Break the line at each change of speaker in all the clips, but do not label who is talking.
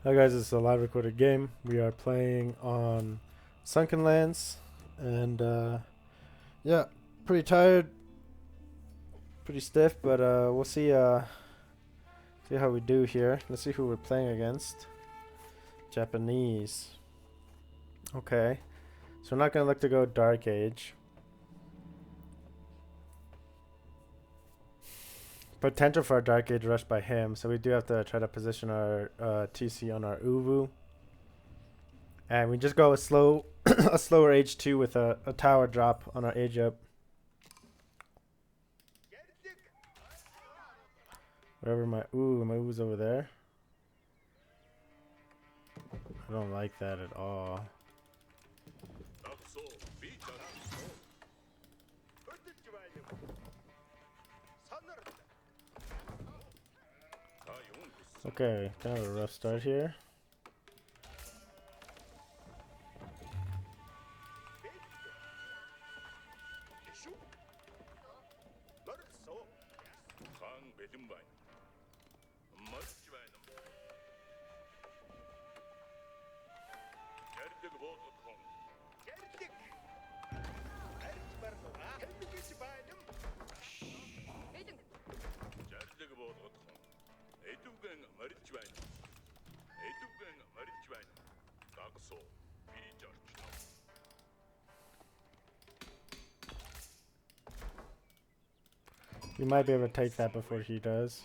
Hi guys, it's a live recorded game. We are playing on Sunken Lands, and yeah, pretty tired, pretty stiff, but we'll see how we do here. Let's see who we're playing against. Japanese. Okay, so we're not gonna look to go Dark Age. Potential for a Dark Age rush by him, so we do have to try to position our TC on our Uvu. And we just go a slower H2 with a tower drop on our age up. Wherever my Uvu's over there. I don't like that at all. Okay, kind of a rough start here. You might be able to take that before he does.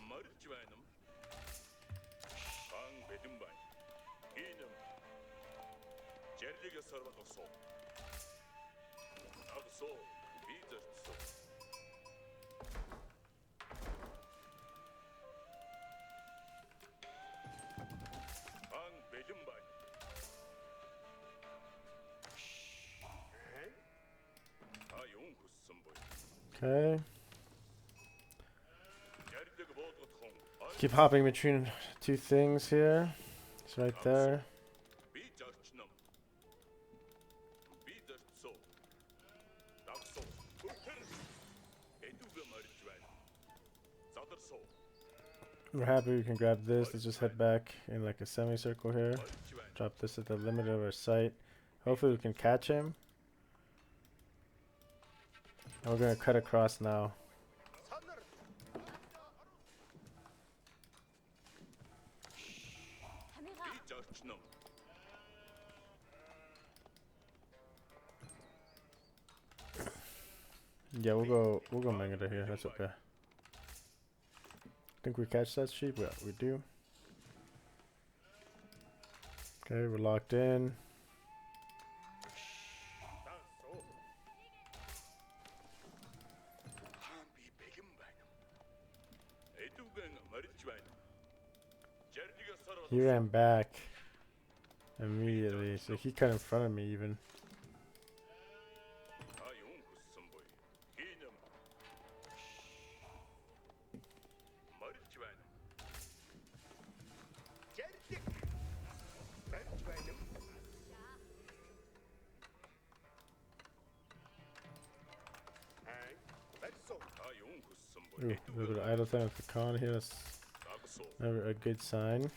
Okay. Keep hopping between two things here. It's right there. We're happy we can grab this. Let's just head back in like a semicircle here. Drop this at the limit of our sight. Hopefully we can catch him. And we're gonna cut across now. Yeah, we'll go Mangada here. That's okay. Think we catch that sheep? Yeah, we do. Okay, we're locked in. He ran back immediately, so he cut in front of me even. Ooh, a little bit of idle time with the con here. That's never a good sign.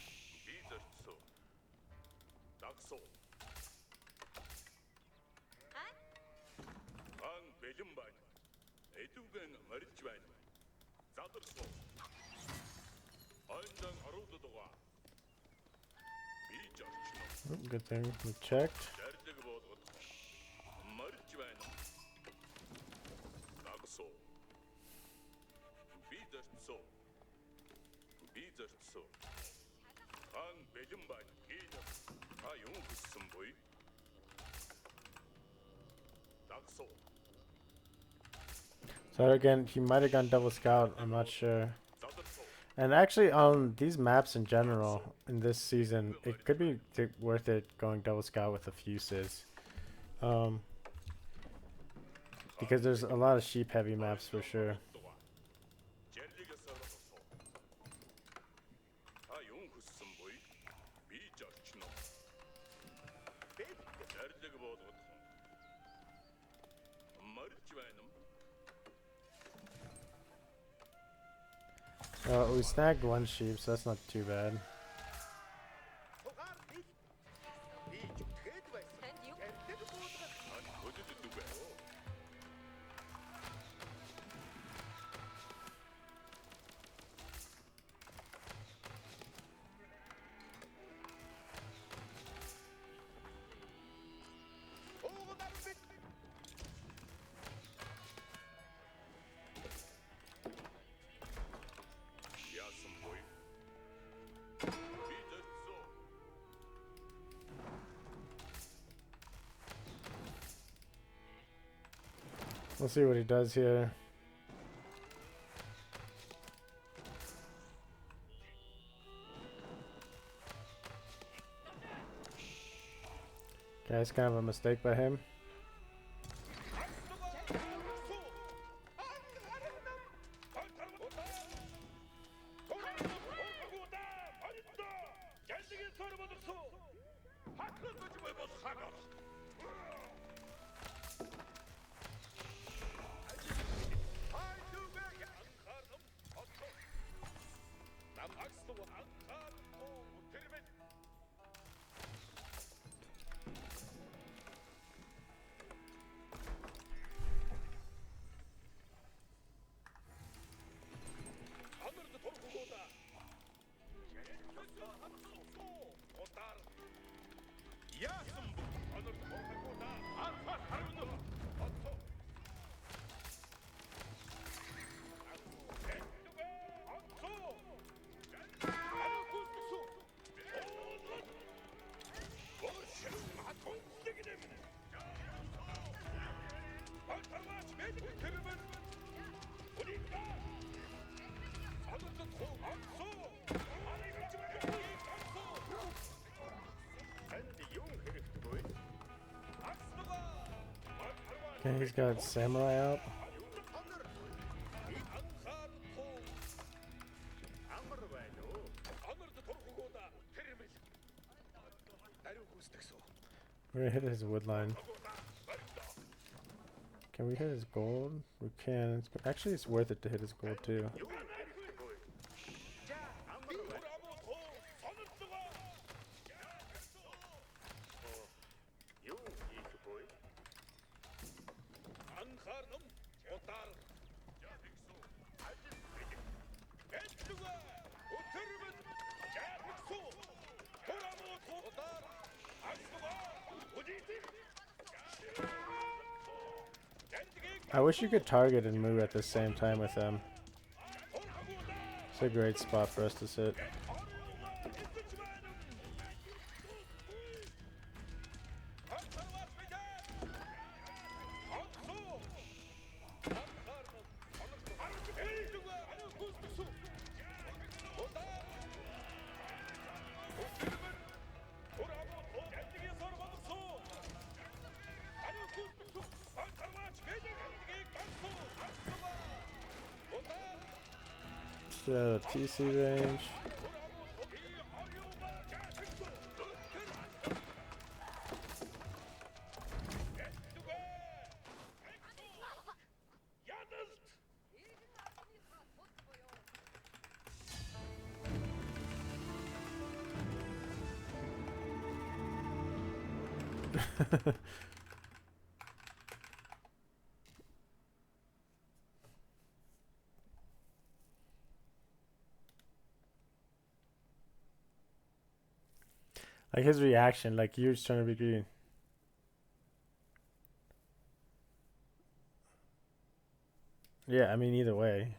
Oh, good thing we checked. So again, he might have gone double scout. I'm not sure. And actually, on these maps in general, in this season, it could be worth it going double scout with the fuses. Because there's a lot of sheep heavy maps for sure. We snagged one sheep, so that's not too bad. We'll see what he does here. Okay, it's kind of a mistake by him. Okay, he's got Samurai out. We're gonna hit his wood line. Can we hit his gold? We can. Actually, it's worth it to hit his gold too. I wish you could target and move at the same time with them. It's a great spot for us to sit. TC range. Like his reaction, like he was trying to be green. Yeah, I mean either way.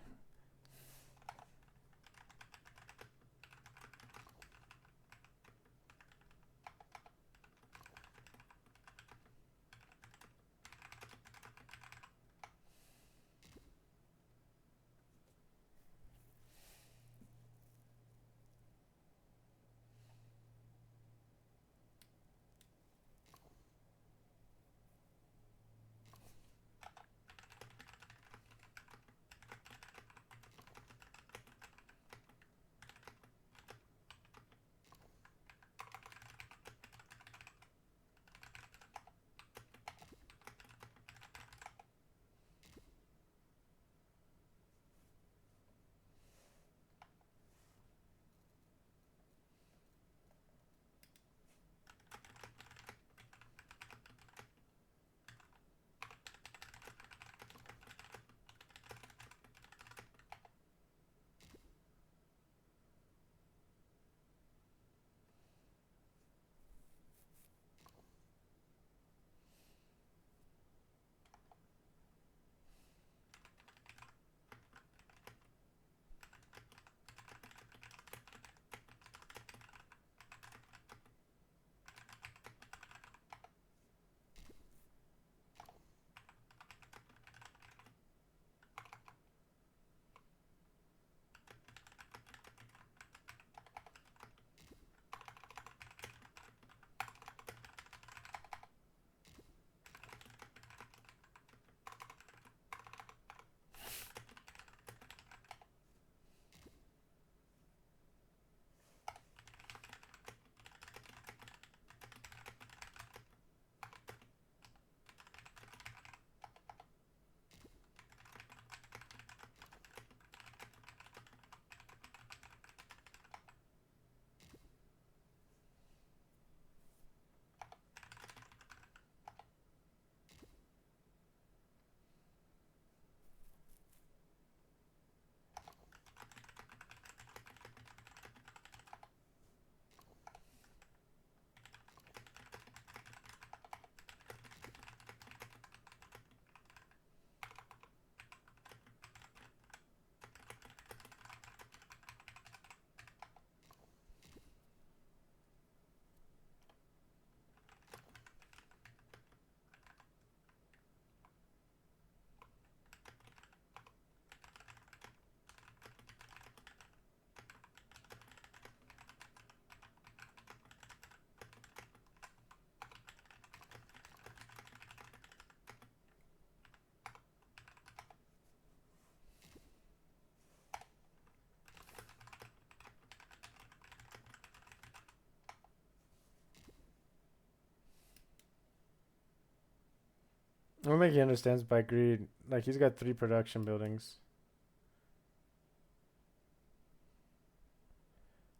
I don't think he understands by greed. Like, he's got 3 production buildings.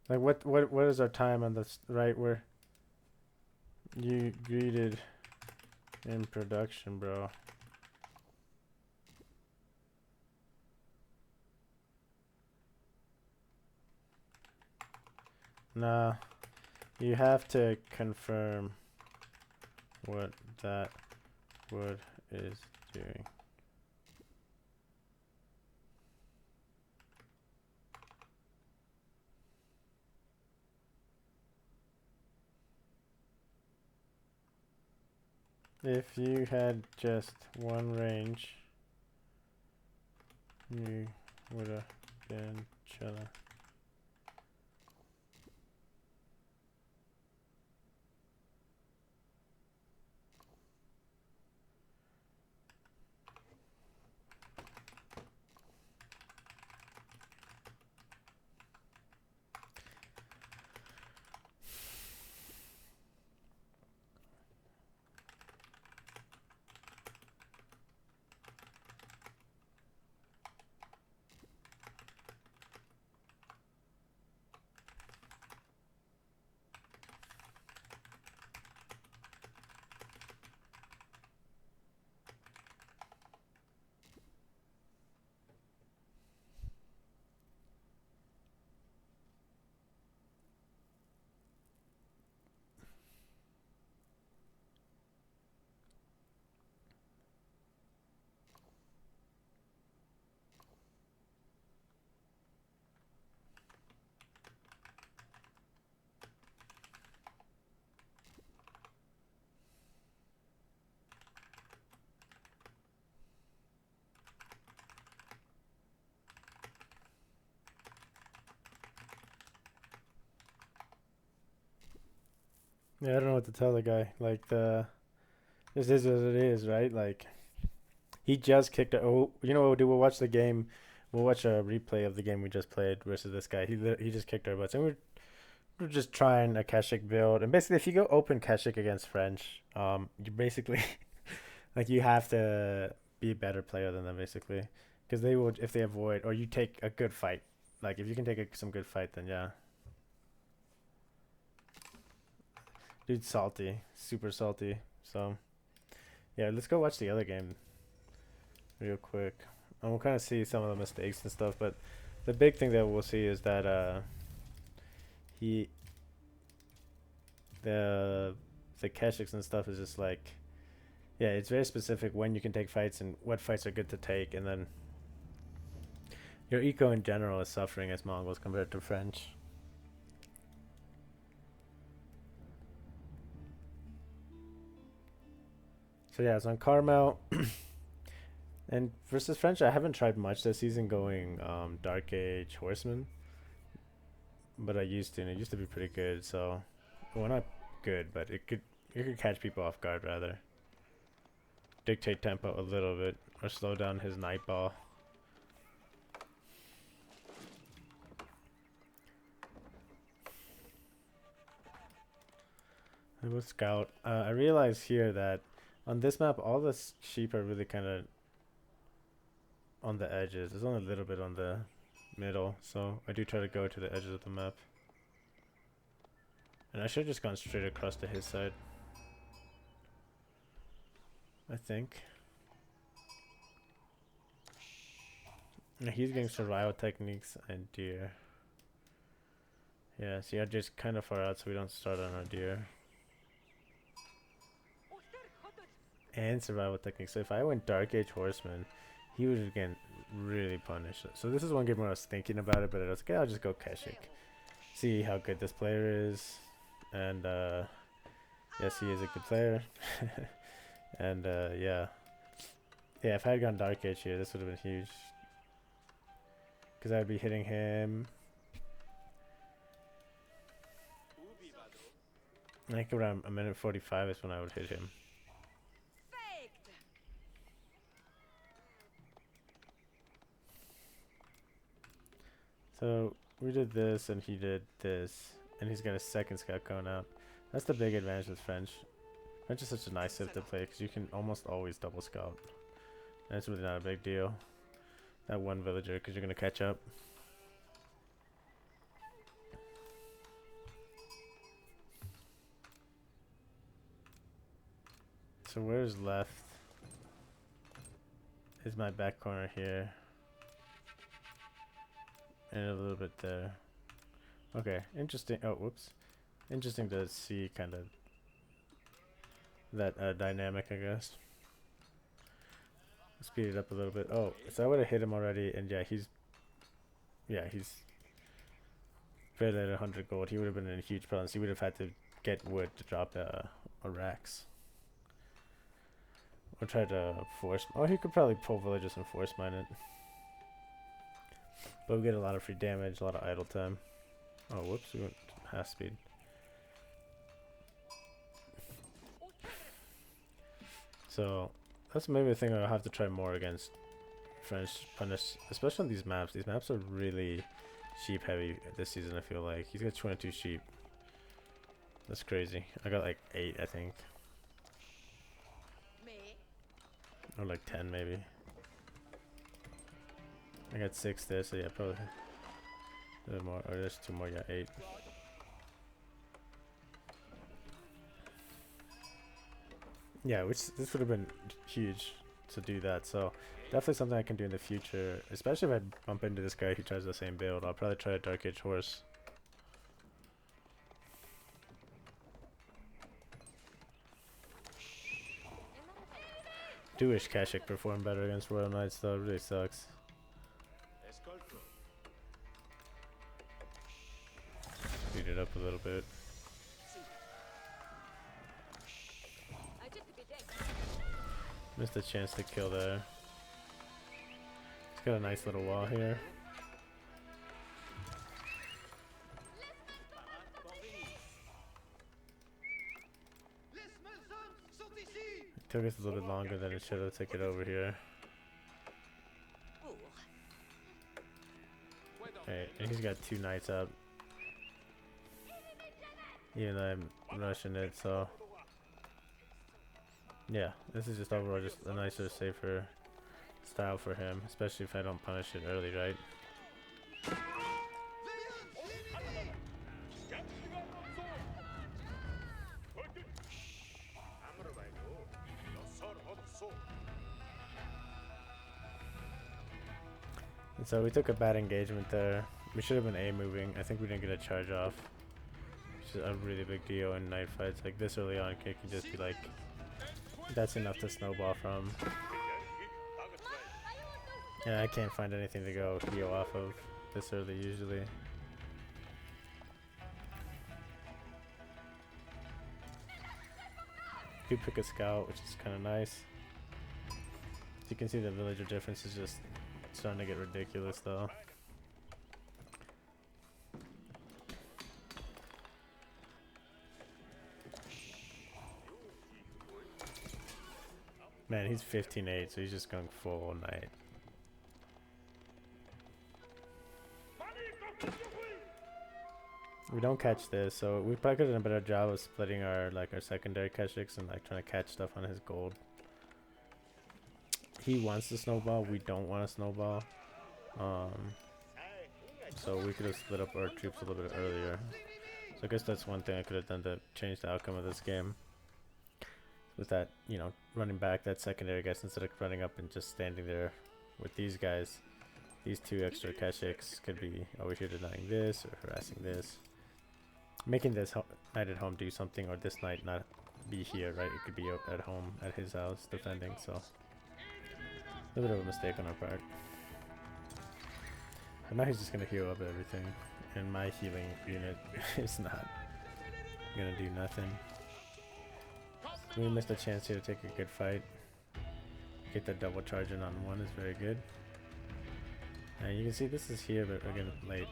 Like, what is our time on this, right, where you greeted in production, bro? Nah, you have to confirm what that wood is doing. If you had just one range, you would have been chilling. Yeah, I don't know what to tell the guy. Like, this is what it is, right? Like, he just kicked a. Oh, you know what we'll do? We'll watch the game. We'll watch a replay of the game we just played versus this guy. He just kicked our butts, and we're just trying a Keshik build. And basically, if you go open Keshik against French, you basically like you have to be a better player than them, basically, because they will if they avoid or you take a good fight. Like if you can take some good fight, then yeah. Dude's salty, super salty. So yeah, let's go watch the other game real quick, and we'll kind of see some of the mistakes and stuff. But the big thing that we'll see is that he the Keshiks and stuff is just like yeah, it's very specific when you can take fights and what fights are good to take, and then your eco in general is suffering as Mongols compared to French. So yeah, it's on Carmel. And versus French, I haven't tried much this season going Dark Age Horseman, but I used to, and it used to be pretty good. So, well, not good, but it could catch people off guard rather. Dictate tempo a little bit or slow down his Nightball. I will scout. I realize here that on this map, all the sheep are really kind of on the edges. There's only a little bit on the middle, so I do try to go to the edges of the map. And I should have just gone straight across to his side, I think. He's getting survival techniques and deer. Yeah, see, I just kind of far out so we don't start on our deer. And survival techniques. So if I went Dark Age Horseman, he would again really punish it. So this is one game where I was thinking about it, but I was like, yeah, I'll just go Keshik. See how good this player is. And yes, he is a good player. And yeah. Yeah, if I had gone Dark Age here, this would have been huge. Because I would be hitting him. Like around a minute 45 is when I would hit him. So we did this and he did this. And he's got a second scout going out. That's the big advantage with French. That's just such a nice civ to play because you can almost always double scout. And it's really not a big deal. That one villager because you're going to catch up. So where's left? Is my back corner here. And a little bit there. Okay, interesting. Oh, whoops. Interesting to see kind of that dynamic, I guess. Speed it up a little bit. Oh, so I would have hit him already, and yeah, he's right at 100 gold. He would have been in a huge problem. So he would have had to get wood to drop a racks. Or try to force. Oh, he could probably pull villagers and force mine it. But we get a lot of free damage, a lot of idle time. Oh, whoops, we went half speed. So that's maybe a thing I'll have to try more against French punish, especially on these maps. These maps are really sheep heavy this season, I feel like. He's got 22 sheep. That's crazy. I got like 8, I think. Or like 10 maybe. I got 6 there, so yeah, probably a little more. Or there's 2 more, yeah, 8. Yeah, which this would have been huge to do that. So definitely something I can do in the future, especially if I bump into this guy who tries the same build. I'll probably try a Dark Age horse. Do wish Kashik performed better against Royal Knights though, it really sucks. Speed it up a little bit. Missed a chance to kill there. He's got a nice little wall here. It took us a little bit longer than it should have to get over here. Alright, and he's got 2 knights up. Even though I'm rushing it, so yeah, this is just overall just a nicer, safer style for him, especially if I don't punish it early, right? And so we took a bad engagement there. We should have been A moving. I think we didn't get a charge off, which is a really big deal in knight fights. Like this early on, it can just be like, that's enough to snowball from. Yeah, I can't find anything to go heal off of this early usually. You pick a scout, which is kind of nice. You can see the villager difference is just starting to get ridiculous though. Man, he's 15-8, so he's just going full knight. We don't catch this, so we probably could have done a better job of splitting our secondary Keshiks and like trying to catch stuff on his gold. He wants to snowball, we don't want to snowball. So we could have split up our troops a little bit earlier. So I guess that's one thing I could have done to change the outcome of this game. With that, you know, running back that secondary guys instead of running up and just standing there with these guys. These 2 extra Keshiks could be over here denying this or harassing this. Making this knight at home do something, or this knight not be here, right? It could be at home at his house defending, so a little bit of a mistake on our part. But now he's just gonna heal up everything, and my healing unit is not gonna do nothing. We missed a chance here to take a good fight. Get that double charge in on 1 is very good. And you can see this is here, but again late.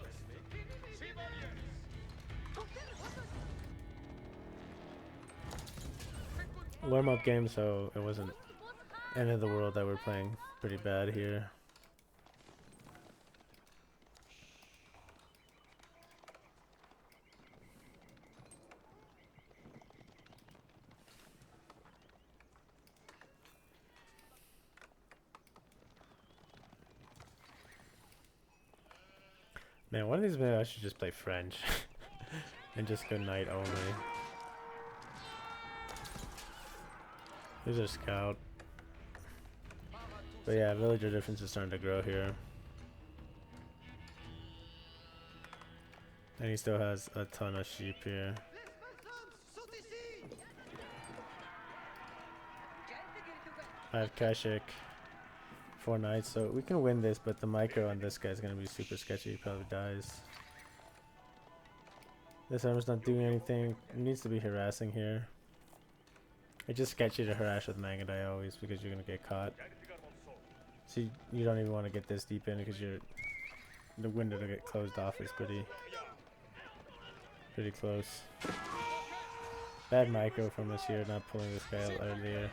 Warm up game, so it wasn't end of the world that we're playing pretty bad here. Man, one of these maybe I should just play French. And just go knight only. Here's our scout. But yeah, villager difference is starting to grow here. And he still has a ton of sheep here. 5 Kashik. 4 knights, so we can win this, but the micro on this guy is going to be super sketchy. He probably dies. This armor's not doing anything. It needs to be harassing here. It's just sketchy to harass with Mangadai always because you're going to get caught. So you don't even want to get this deep in because the window to get closed off is pretty close. Bad micro from us here, not pulling this guy out earlier.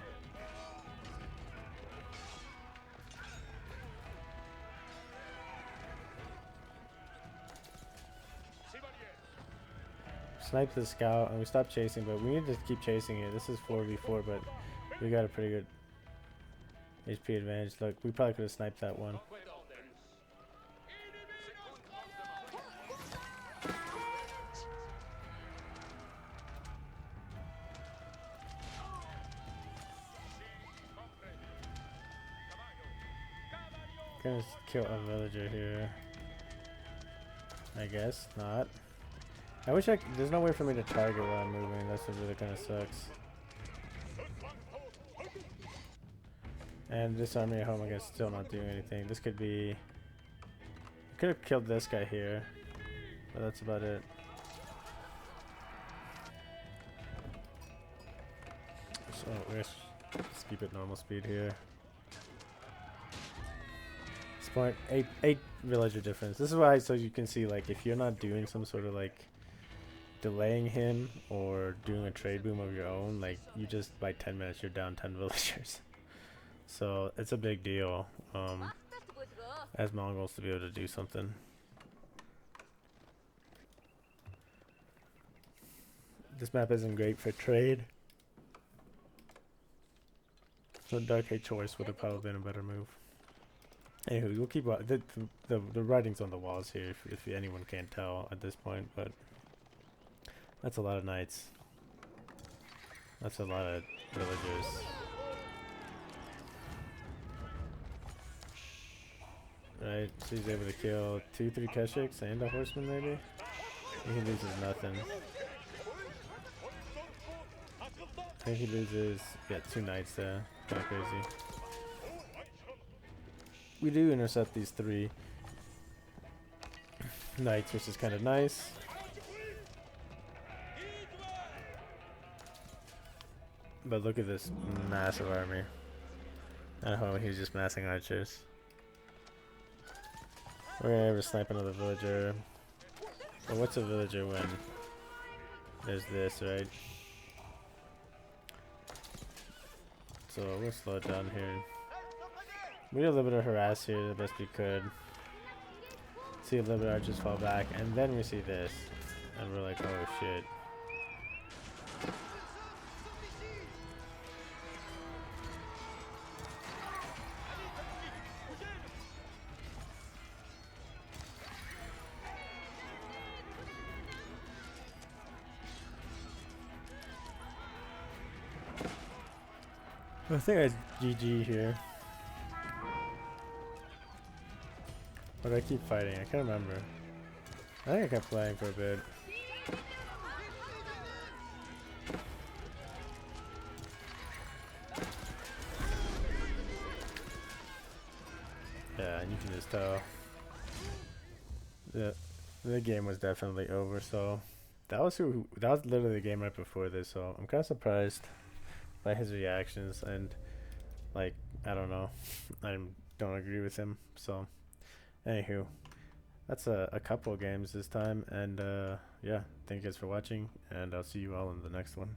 Snipe the scout and we stop chasing, but we need to keep chasing here. This is 4v4, but we got a pretty good HP advantage. Look, we probably could have sniped that one. Gonna kill a villager here. I guess not. I wish there's no way for me to target while I'm moving. That's what really kind of sucks. And this army at home, I guess, still not doing anything. This could be... Could have killed this guy here, but that's about it. So let's keep it normal speed here. This point, 8 villager difference. This is why, so you can see, like, if you're not doing some sort of like delaying him or doing a trade boom of your own, like you just by 10 minutes you're down 10 villagers. So it's a big deal as Mongols to be able to do something. This map isn't great for trade. So Dark Hate Choice would have probably been a better move. Anywho, we'll keep the writing's on the walls here if anyone can't tell at this point, but that's a lot of knights. That's a lot of villagers. Right, so he's able to kill 2-3 Keshiks and a horseman maybe? And he loses nothing. I think he loses, yeah, 2 knights there. Kinda crazy. We do intercept these 3 knights, which is kind of nice. But look at this massive army. At home, he's just massing archers. We're gonna ever snipe another villager. But what's a villager when there's this, right? So we'll slow it down here. We did a little bit of harass here the best we could. See a little bit of archers fall back, and then we see this. And we're like, oh shit. I think it's GG here. But I keep fighting, I can't remember. I think I kept playing for a bit. Yeah, and you can just tell. The game was definitely over, so that was literally the game right before this, so I'm kinda surprised by his reactions, and like I don't know, I don't agree with him. So anywho, that's a couple of games this time, and yeah, thank you guys for watching, and I'll see you all in the next one.